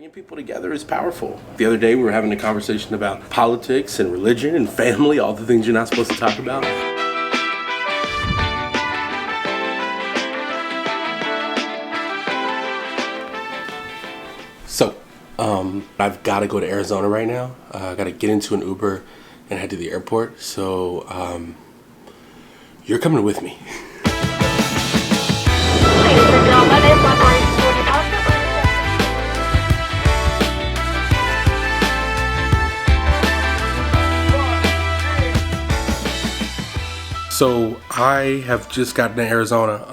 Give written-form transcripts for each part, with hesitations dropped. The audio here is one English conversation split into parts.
Bringing people together is powerful. The other day we were having a conversation about politics and religion and family, all the things you're not supposed to talk about. So, I've got to go to Arizona right now. I got to get into an Uber and head to the airport. So, you're coming with me. So I have just gotten to Arizona.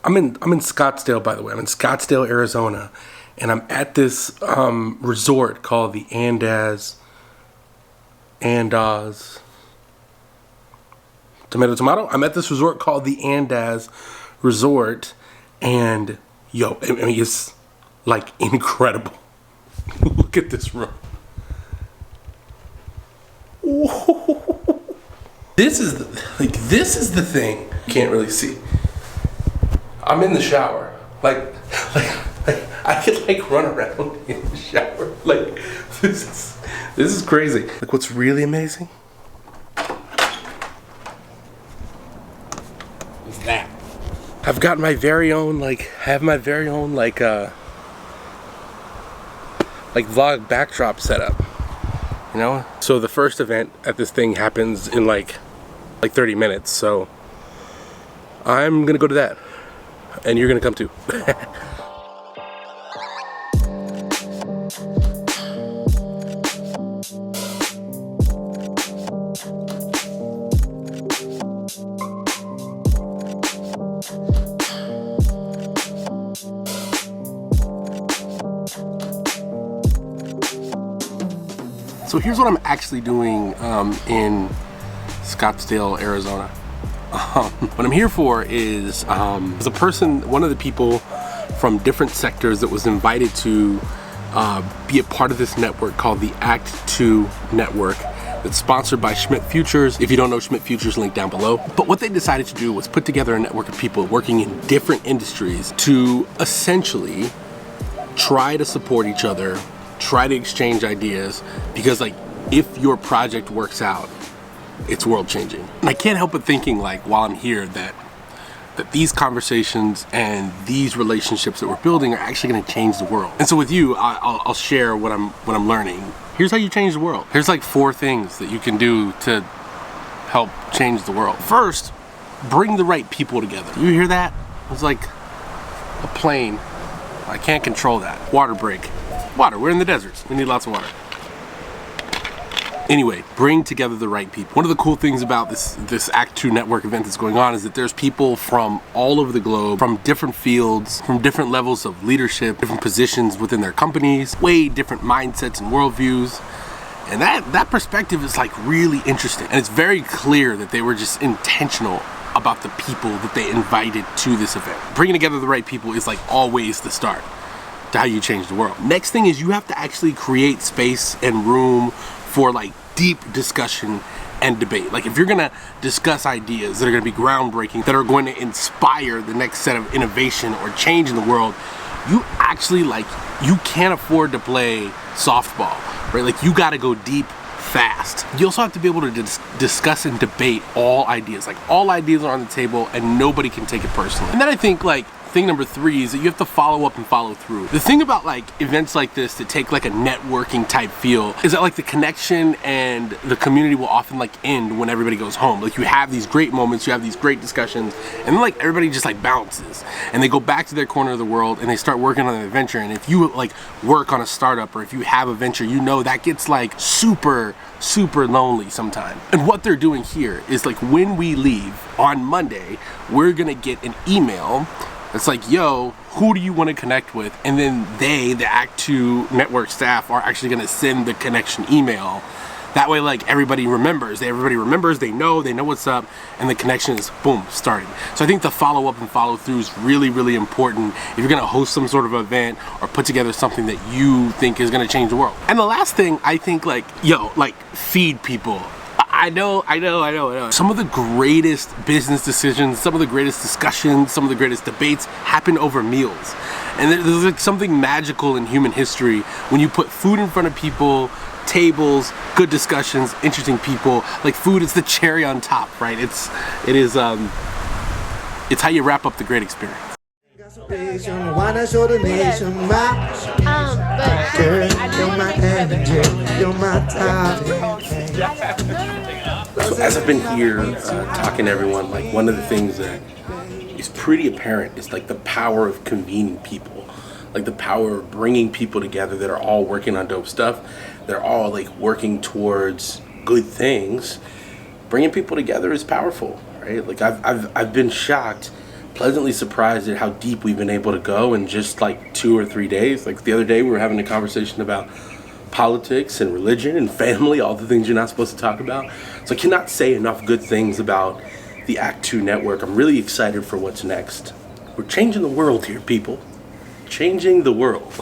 I'm in Scottsdale, by the way. I'm in Scottsdale, Arizona, and I'm at this resort called the Andaz Tomato. I'm at this resort called the Andaz Resort, and yo, I mean, it's like incredible. Look at this room. Whoa. This is the thing you can't really see. I'm in the shower. Like I could like run around in the shower. Like this is crazy. Like what's really amazing is that I've got my very own vlog backdrop setup. You know? So the first event at this thing happens in like 30 minutes, so I'm gonna go to that, and you're gonna come too. So here's what I'm actually doing in Scottsdale, Arizona. What I'm here for is one of the people from different sectors that was invited to be a part of this network called the Act 2 Network. It's sponsored by Schmidt Futures. If you don't know Schmidt Futures, link down below. But what they decided to do was put together a network of people working in different industries to essentially try to support each other, try to exchange ideas, because like if your project works out, it's world changing. And I can't help but thinking like while I'm here that these conversations and these relationships that we're building are actually going to change the world. And so with you, I'll share what I'm learning. Here's how you change the world. Here's like 4 things that you can do to help change the world. First, bring the right people together. You hear that? It's like a plane. I can't control that. Water break. Water, we're in the deserts. We need lots of water. Anyway, bring together the right people. One of the cool things about this Act 2 network event that's going on is that there's people from all over the globe, from different fields, from different levels of leadership, different positions within their companies, way different mindsets and worldviews. And that perspective is like really interesting. And it's very clear that they were just intentional about the people that they invited to this event. Bringing together the right people is like always the start to how you change the world. Next thing is you have to actually create space and room for like deep discussion and debate. Like if you're gonna discuss ideas that are gonna be groundbreaking, that are going to inspire the next set of innovation or change in the world, you actually you can't afford to play softball, right? Like you gotta go deep fast. You also have to be able to discuss and debate all ideas. Like all ideas are on the table and nobody can take it personally. And then I think like thing number 3 is that you have to follow up and follow through. The thing about like events like this that take like a networking type feel is that like the connection and the community will often like end when everybody goes home. Like you have these great moments, you have these great discussions, and then like everybody just like bounces and they go back to their corner of the world and they start working on an adventure. And if you like work on a startup or if you have a venture, you know that gets like super lonely sometimes. And what they're doing here is like when we leave on Monday, we're gonna get an email. It's like, yo, who do you want to connect with? And then the Act 2 network staff, are actually going to send the connection email. That way, like, everybody remembers, they know what's up, and the connection is, boom, started. So I think the follow-up and follow-through is really, really important if you're going to host some sort of event or put together something that you think is going to change the world. And the last thing, I think, like, feed people. I know. Some of the greatest business decisions, some of the greatest discussions, some of the greatest debates happen over meals. And there's like something magical in human history when you put food in front of people, tables, good discussions, interesting people. Like food is the cherry on top, right? It's how you wrap up the great experience. So as I've been here talking to everyone, like one of the things that is pretty apparent is like the power of convening people, like the power of bringing people together that are all working on dope stuff. They're all like working towards good things. Bringing people together is powerful, right? Like I've been shocked, pleasantly surprised at how deep we've been able to go in just like 2 or 3 days. Like the other day we were having a conversation about politics and religion and family, all the things you're not supposed to talk about. So I cannot say enough good things about the Act 2 network. I'm really excited for what's next. We're changing the world here, people. Changing the world.